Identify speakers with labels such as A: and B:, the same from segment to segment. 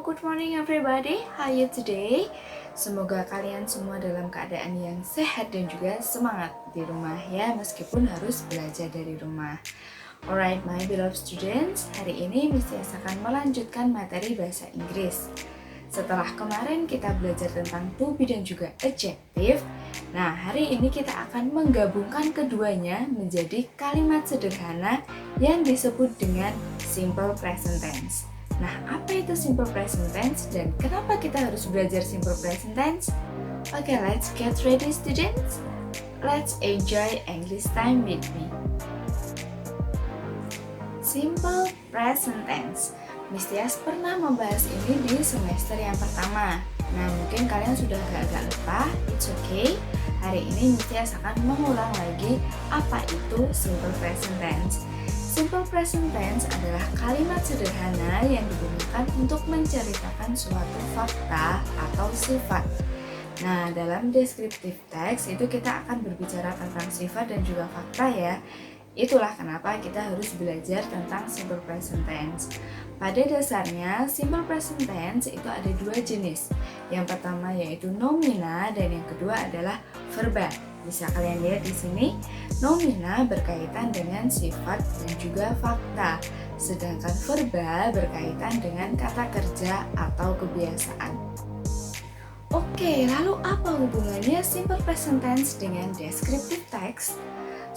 A: good morning everybody. How are you today? Semoga kalian semua dalam keadaan yang sehat dan juga semangat di rumah ya, meskipun harus belajar dari rumah. Alright, my beloved students, hari ini Miss Tias akan melanjutkan materi bahasa Inggris. Setelah kemarin kita belajar tentang to be dan juga adjective, nah hari ini kita akan menggabungkan keduanya menjadi kalimat sederhana yang disebut dengan simple present tense. Nah, apa itu simple present tense dan kenapa kita harus belajar simple present tense? Okay, let's get ready students. Let's enjoy English time with me. Simple present tense. Miss Tias pernah membahas ini di semester yang pertama. Nah, mungkin kalian sudah agak lupa, it's okay. Hari ini Miss Tias akan mengulang lagi apa itu simple present tense. Simple present tense adalah kalimat sederhana yang digunakan untuk menceritakan suatu fakta atau sifat. Nah, dalam descriptive text itu kita akan berbicara tentang sifat dan juga fakta ya. Itulah kenapa kita harus belajar tentang simple present tense. Pada dasarnya, simple present tense itu ada dua jenis. Yang pertama yaitu nomina dan yang kedua adalah verba. Bisa kalian lihat di sini, nomina berkaitan dengan sifat dan juga fakta, sedangkan verba berkaitan dengan kata kerja atau kebiasaan. Oke, lalu apa hubungannya simple present tense dengan descriptive text?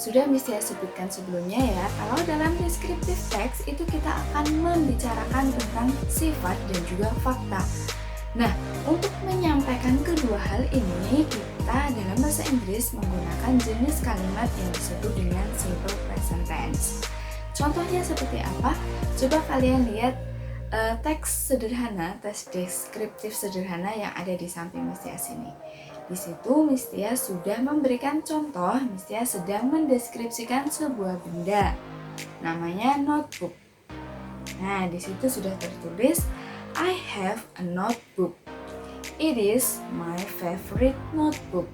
A: Sudah Miss Tias sebutkan sebelumnya ya, kalau dalam descriptive text itu kita akan membicarakan tentang sifat dan juga fakta. Nah, untuk menyampaikan kedua hal ini, kita dalam bahasa Inggris menggunakan jenis kalimat yang disebut dengan simple present tense. Contohnya seperti apa? Coba kalian lihat teks sederhana, teks deskriptif sederhana yang ada di samping Miss Tias ini. Di situ Miss Tias sudah memberikan contoh, Miss Tias sedang mendeskripsikan sebuah benda, namanya notebook. Nah, di situ sudah tertulis, I have a notebook. It is my favorite notebook.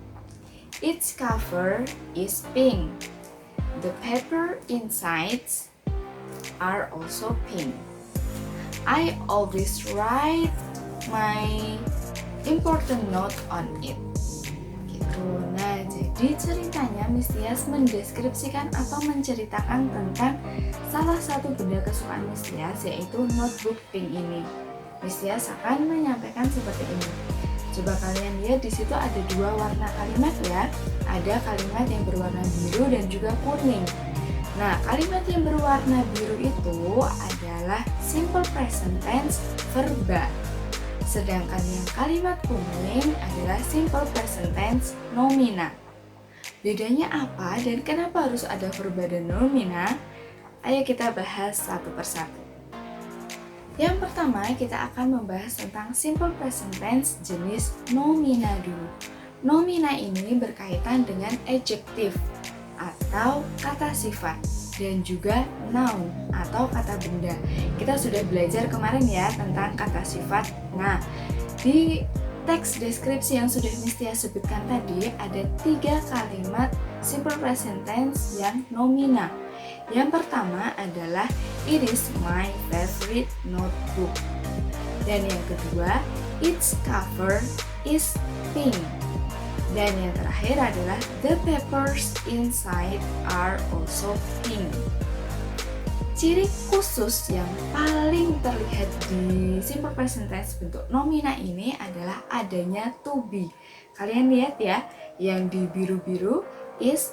A: Its cover is pink. The paper inside are also pink. I always write my important note on it. Gitu. Nah, jadi ceritanya Miss Tias mendeskripsikan atau menceritakan tentang salah satu benda kesukaan Miss Tias, yaitu notebook pink ini. Miss Tias akan menyampaikan seperti ini. Coba kalian lihat di situ ada dua warna kalimat ya. Ada kalimat yang berwarna biru dan juga kuning. Nah, kalimat yang berwarna biru itu adalah simple present tense verba. Sedangkan yang kalimat kuning adalah simple present tense nomina. Bedanya apa dan kenapa harus ada verba dan nomina? Ayo kita bahas satu persatu. Yang pertama, kita akan membahas tentang simple present tense jenis nomina dulu. Nomina ini berkaitan dengan adjective atau kata sifat dan juga noun atau kata benda. Kita sudah belajar kemarin ya tentang kata sifat. Nah, di teks deskripsi yang sudah Miss Tias sebutkan tadi ada 3 kalimat simple present tense yang nomina. Yang pertama adalah it is my favorite notebook. Dan yang kedua, its cover is pink. Dan yang terakhir adalah the papers inside are also pink. Ciri khusus yang paling terlihat di simple present tense bentuk nomina ini adalah adanya to be. Kalian lihat ya, yang di biru-biru is,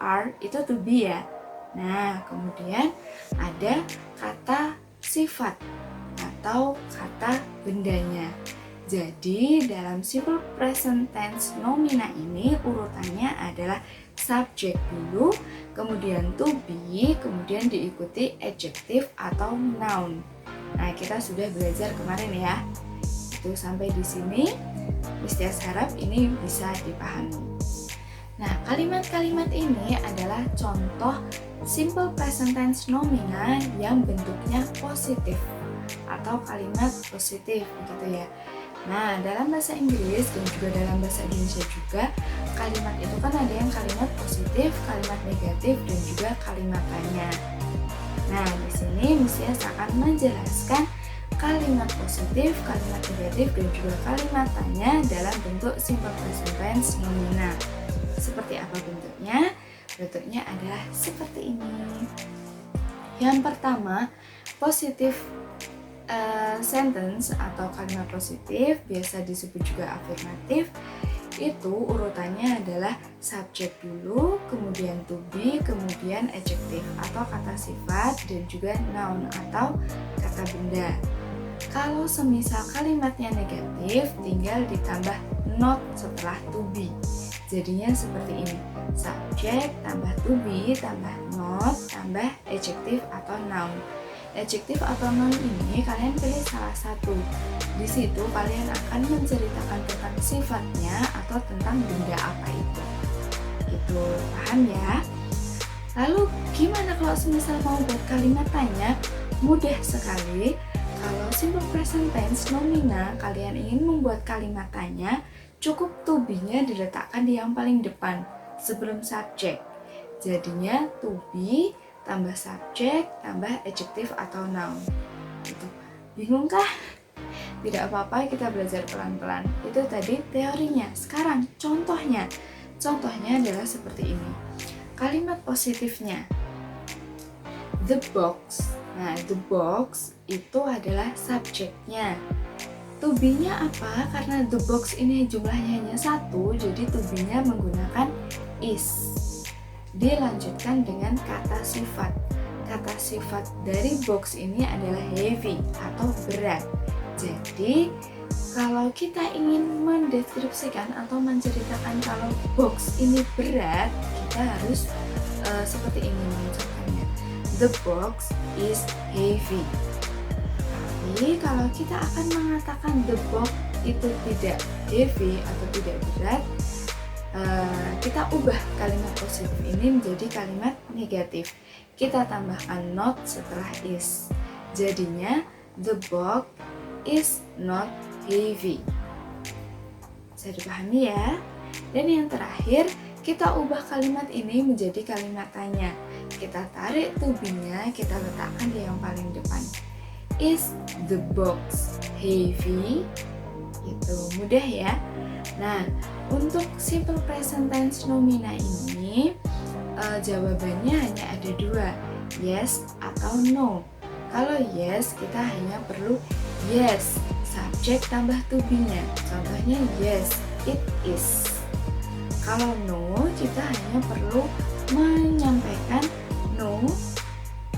A: are itu to be ya. Nah, kemudian ada kata sifat atau kata bendanya. Jadi, dalam simple present tense nomina ini urutannya adalah subject dulu, kemudian to be, kemudian diikuti adjective atau noun. Nah, kita sudah belajar kemarin ya. Itu sampai di sini. Miss Tias harap ini bisa dipahami. Nah, kalimat-kalimat ini adalah contoh simple present tense nomina yang bentuknya positif atau kalimat positif gitu ya. Nah, dalam bahasa Inggris dan juga dalam bahasa Indonesia juga, kalimat itu kan ada yang kalimat positif, kalimat negatif, dan juga kalimat tanya. Nah, di sini Miss Tias akan menjelaskan kalimat positif, kalimat negatif, dan juga kalimat tanya dalam bentuk simple present tense nomina. Seperti apa bentuknya? Bentuknya adalah seperti ini. Yang pertama, positif sentence atau kalimat positif, biasa disebut juga afirmatif. Itu urutannya adalah subjek dulu, kemudian to be, kemudian adjective atau kata sifat, dan juga noun atau kata benda. Kalau semisal kalimatnya negatif, tinggal ditambah not setelah to be. Jadinya seperti ini: subjek tambah to be tambah not tambah adjective atau noun. Adjektif atau noun ini kalian pilih salah satu. Di situ kalian akan menceritakan tentang sifatnya atau tentang benda apa itu. Itu paham ya? Lalu gimana kalau semisal mau buat kalimat tanya? Mudah sekali. Kalau simple present tense nomina kalian ingin membuat kalimat tanya, cukup to be-nya diletakkan di yang paling depan sebelum subjek. Jadinya to be tambah subjek, tambah adjective atau noun. Gitu. Bingung kah? Tidak apa-apa, kita belajar pelan-pelan. Itu tadi teorinya. Sekarang contohnya. Contohnya adalah seperti ini. Kalimat positifnya, the box. Nah, the box itu adalah subjeknya. To be-nya apa? Karena the box ini jumlahnya hanya satu, jadi to be-nya menggunakan is. Dilanjutkan dengan kata sifat. Kata sifat dari box ini adalah heavy atau berat. Jadi kalau kita ingin mendeskripsikan atau menceritakan kalau box ini berat, kita harus seperti ini mengucapkannya. The box is heavy. Tapi kalau kita akan mengatakan the box itu tidak heavy atau tidak berat, kita ubah kalimat positif ini menjadi kalimat negatif. Kita tambahkan not setelah is. Jadinya the box is not heavy. Bisa dipahami ya? Dan yang terakhir, kita ubah kalimat ini menjadi kalimat tanya. Kita tarik to be-nya, kita letakkan di yang paling depan. Is the box heavy? Itu mudah ya. Nah, untuk simple present tense nomina ini jawabannya hanya ada dua, yes atau no. Kalau yes, kita hanya perlu yes, subjek tambah to be-nya. Contohnya yes, it is. Kalau no, kita hanya perlu menyampaikan no,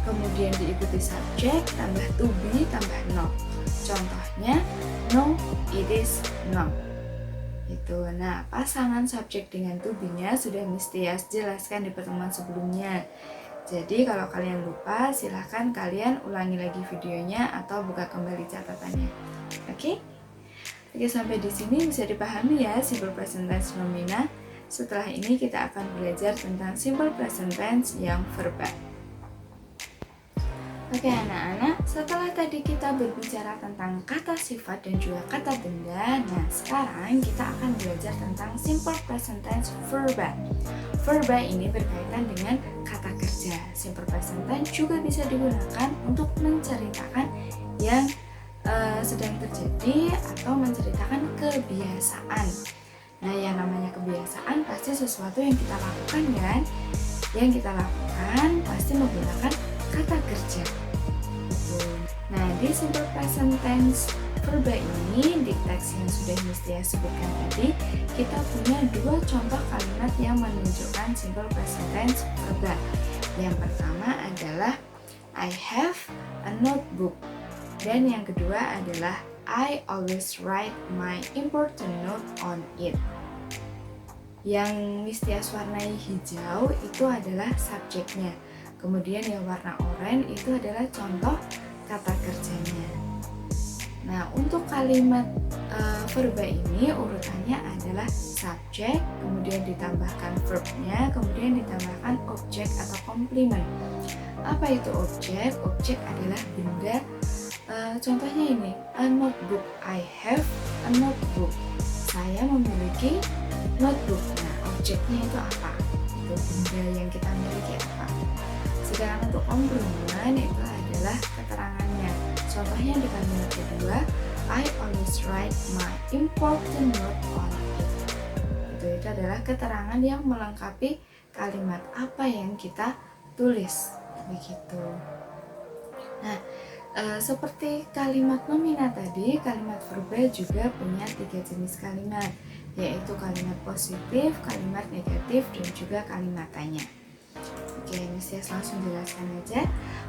A: kemudian diikuti subjek tambah to be tambah not. Contohnya no, it is not. Itu. Nah, pasangan subjek dengan to be-nya sudah Mistias jelaskan di pertemuan sebelumnya. Jadi kalau kalian lupa, silahkan kalian ulangi lagi videonya atau buka kembali catatannya. Oke, sampai di sini bisa dipahami ya simple present tense nomina. Setelah ini kita akan belajar tentang simple present tense yang verbal. Oke anak-anak, setelah tadi kita berbicara tentang kata sifat dan juga kata benda, nah sekarang kita akan belajar tentang simple present tense verba. Verba ini berkaitan dengan kata kerja. Simple present tense juga bisa digunakan untuk menceritakan yang sedang terjadi atau menceritakan kebiasaan. Nah, yang namanya kebiasaan pasti sesuatu yang kita lakukan kan? Yang kita lakukan pasti menggunakan kata kerja. Nah, di simple present tense verba ini, di teks yang sudah Mistia sebutkan tadi, kita punya dua contoh kalimat yang menunjukkan simple present tense verba. Yang pertama adalah I have a notebook, dan yang kedua adalah I always write my important note on it. Yang Mistias warnai hijau itu adalah subjeknya. Kemudian yang warna oranye itu adalah contoh kata kerjanya. Nah, untuk kalimat verba ini urutannya adalah subjek, kemudian ditambahkan verbnya, kemudian ditambahkan objek atau komplement. Apa itu objek? Objek adalah benda. Contohnya ini, a notebook. I have a notebook. Saya memiliki notebook. Nah, objeknya itu apa? Itu benda yang kita miliki apa? Sedangkan untuk komplement itu adalah keterangannya. Contohnya di kalimat kedua, I always write my important note on it. Itu adalah keterangan yang melengkapi kalimat apa yang kita tulis, begitu. Nah, seperti kalimat nomina tadi, kalimat verba juga punya 3 jenis kalimat, yaitu kalimat positif, kalimat negatif, dan juga kalimat tanya. Oke, Miss langsung jelaskan aja.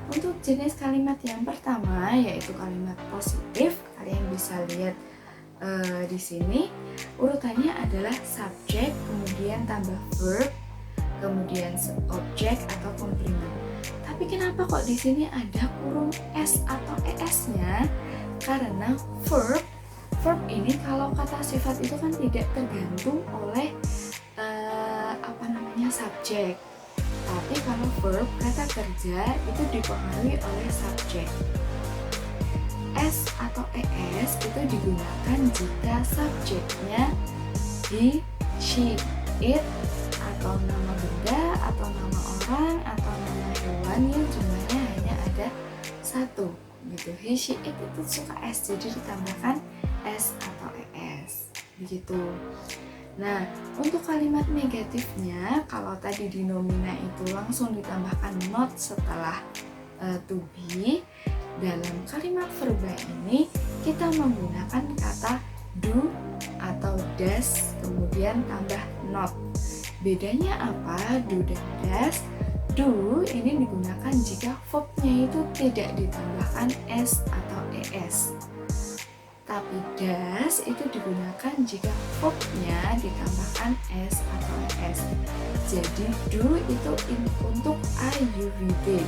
A: Untuk jenis kalimat yang pertama yaitu kalimat positif, kalian bisa lihat di sini urutannya adalah subjek, kemudian tambah verb, kemudian objek atau komplement. Tapi kenapa kok di sini ada kurung s atau es-nya? Karena verb ini kalau kata sifat itu kan tidak tergantung oleh subjek. Tapi kalau verb kata kerja itu dipengaruhi oleh subjek. S atau es itu digunakan jika subjeknya he, she, it, atau nama benda, atau nama orang, atau nama hewan yang jumlahnya hanya ada satu gitu. He, she, it itu suka s, jadi ditambahkan s atau es begitu. Nah, untuk kalimat negatifnya, kalau tadi di nomina itu langsung ditambahkan not setelah to be, dalam kalimat verba ini kita menggunakan kata do atau does kemudian tambah not. Bedanya apa do dan does? Do ini digunakan jika verbnya itu tidak ditambahkan s atau es. Tapi does itu digunakan jika verbnya ditambahkan s atau es. Jadi do itu untuk IUVD,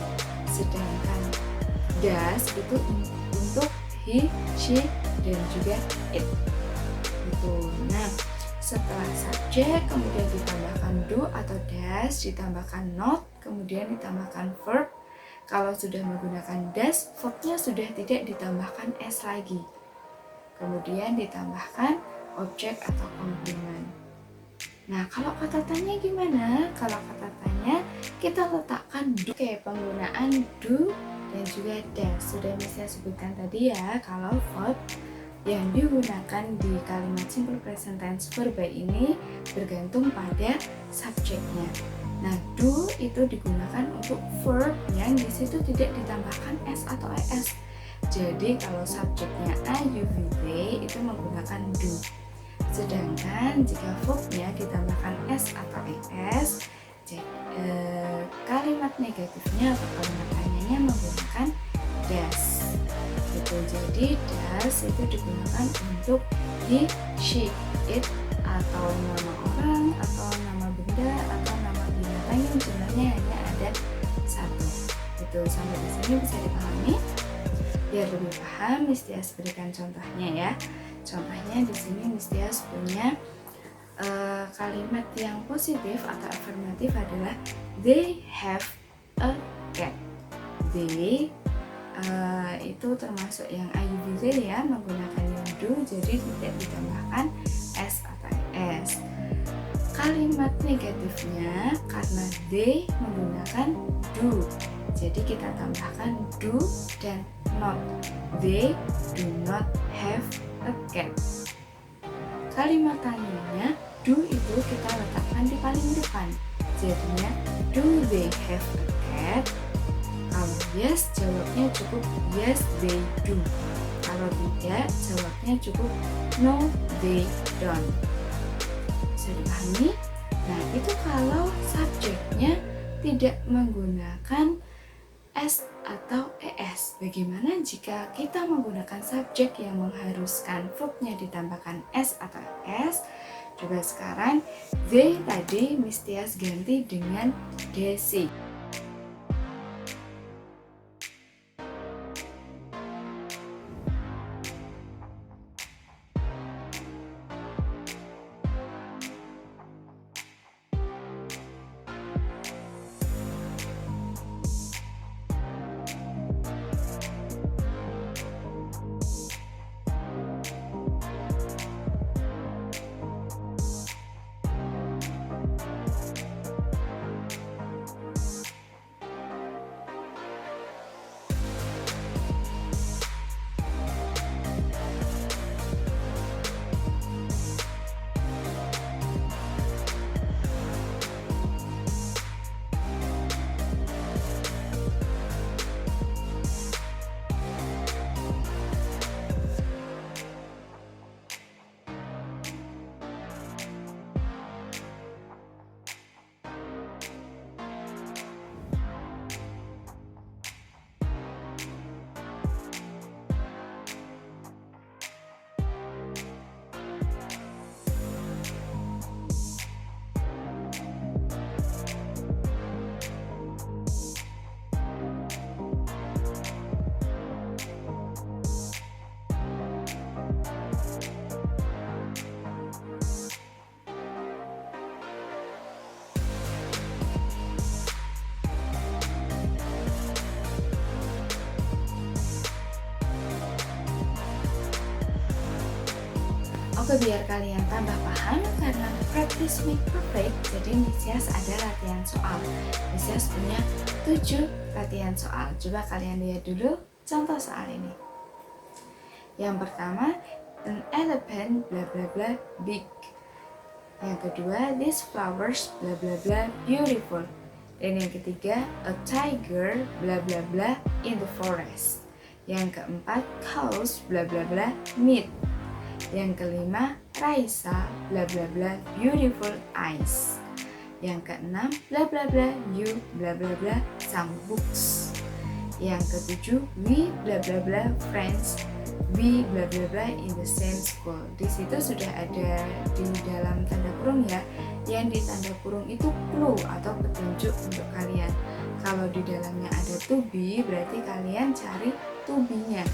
A: sedangkan does itu untuk he, she, dan juga it. Gitu. Nah, setelah subjek kemudian ditambahkan do atau does, ditambahkan not, kemudian ditambahkan verb. Kalau sudah menggunakan does, verbnya sudah tidak ditambahkan s lagi. Kemudian ditambahkan objek atau komplement. Nah, kalau kata tanya gimana? Kalau kata tanya kita letakkan do. Oke, penggunaan do dan juga does sudah saya sebutkan tadi ya. Kalau verb yang digunakan di kalimat simple present tense verba ini bergantung pada subjeknya. Nah, do itu digunakan untuk verb yang di situ tidak ditambahkan s atau es. Jadi kalau subjeknya IUVD itu menggunakan do. Sedangkan jika verbnya ditambahkan s atau es, kalimat negatifnya atau kalimat tanyanya menggunakan does. Gitu. Jadi does itu digunakan untuk he, she, it, atau nama orang, atau nama benda, atau nama binatang yang jumlahnya hanya ada satu. Itu sampai di sini bisa dipahami. Biar lebih paham, Miss Tias berikan contohnya ya. Contohnya di sini Miss Tias punya kalimat yang positif atau afirmatif adalah they have a cat. They itu termasuk yang IUVD ya, menggunakan yang do, jadi tidak ditambahkan s atau es. Kalimat negatifnya karena they menggunakan do, jadi kita tambahkan do dan not. They do not have a cat. Kalimat tanyanya do itu kita letakkan di paling depan, jadinya do they have a cat? Kalau yes, jawabnya cukup yes they do. Kalau tidak, jawabnya cukup no they don't. Bisa dipahami? Nah, itu kalau subjeknya tidak menggunakan s atau es. Bagaimana jika kita menggunakan subjek yang mengharuskan verbnya ditambahkan s atau es? Coba sekarang they tadi Miss Tias ganti dengan desi. Semoga biar kalian tambah paham, karena practice make perfect, jadi Miss Yas ada latihan soal. Miss Yas punya 7 latihan soal. Coba kalian lihat dulu contoh soal ini. Yang pertama, an elephant bla bla bla big. Yang kedua, these flowers bla bla bla beautiful. Dan yang ketiga, a tiger bla bla bla in the forest. Yang keempat, cows bla bla bla meat. Yang kelima, Raisa bla bla bla beautiful eyes. Yang keenam, bla bla bla you bla bla bla some books. Yang ketujuh, we bla bla bla friends, we bla bla bla in the same school. Di situ sudah ada di dalam tanda kurung ya. Yang di tanda kurung itu clue atau petunjuk untuk kalian. Kalau di dalamnya ada to be, berarti kalian cari to be-nya.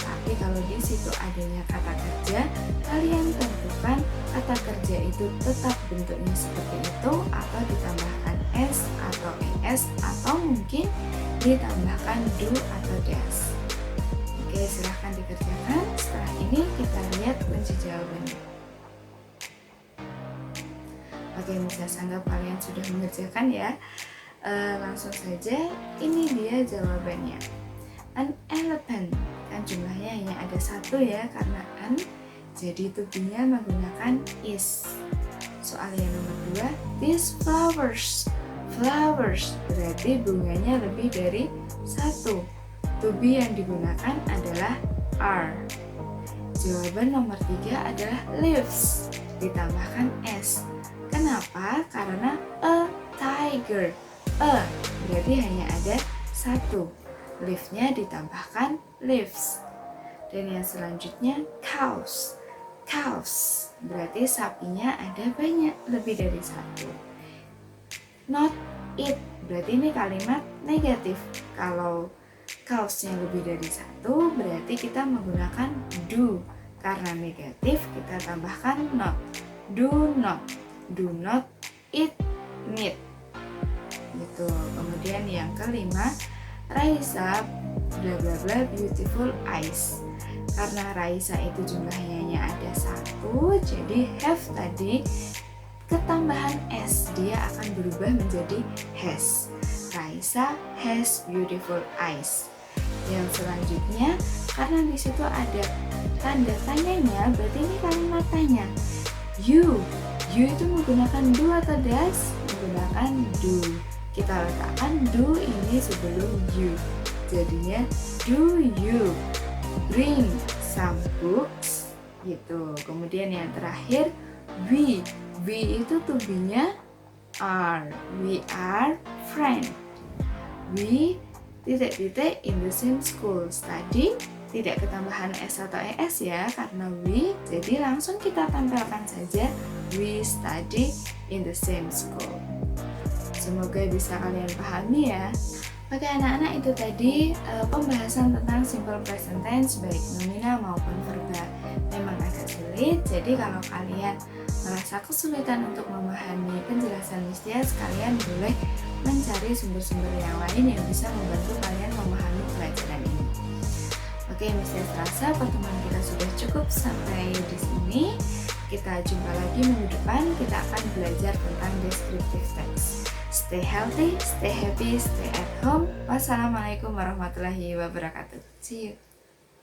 A: Tapi kalau di situ adanya kata kerja, kalian tentukan kata kerja itu tetap bentuknya seperti itu, atau ditambahkan s atau es, atau mungkin ditambahkan do atau does. Oke, silahkan dikerjakan. Setelah ini kita lihat kunci jawabannya. Oke, bisa anggap kalian sudah mengerjakan ya. Langsung saja, ini dia jawabannya. An elephant, kan jumlahnya hanya ada 1 ya, karena an, jadi to be-nya menggunakan is. Soal yang nomor 2, these flowers, flowers berarti bunganya lebih dari 1. To be yang digunakan adalah are. Jawaban nomor 3 adalah leaves, ditambahkan s. Kenapa? Karena a tiger, a berarti hanya ada 1. Leaf-nya ditambahkan leaves. Dan yang selanjutnya cows, cows berarti sapinya ada banyak, lebih dari 1. Not it berarti ini kalimat negatif. Kalau cows-nya lebih dari 1 berarti kita menggunakan do. Karena negatif kita tambahkan not. Do not eat meat gitu. Kemudian yang kelima, Raisa bla bla bla beautiful eyes. Karena Raisa itu jumlahnya hanya ada 1, jadi have tadi ketambahan s, dia akan berubah menjadi has. Raisa has beautiful eyes. Yang selanjutnya, karena di situ ada tanda tanyanya, berarti ini kalimat tanya. You itu menggunakan do atau does? Menggunakan do. Kita letakkan do ini sebelum you. Jadinya, do you bring some books? Gitu. Kemudian yang terakhir, we itu to be-nya are. We are friend. We titik-titik in the same school. Tadi tidak ketambahan s atau es ya, karena we, jadi langsung kita tempelkan saja we study in the same school. Semoga bisa kalian pahami ya. Oke anak-anak, itu tadi pembahasan tentang simple present tense baik nominal maupun verbal. Memang agak sulit, jadi kalau kalian merasa kesulitan untuk memahami penjelasan Miss Yas, kalian boleh mencari sumber-sumber yang lain yang bisa membantu kalian memahami pelajaran ini. Oke, Miss Yas rasa pertemuan kita sudah cukup sampai di sini. Kita jumpa lagi minggu depan, kita akan belajar tentang descriptive text. Stay healthy, stay happy, stay at home. Wassalamualaikum warahmatullahi wabarakatuh. See you.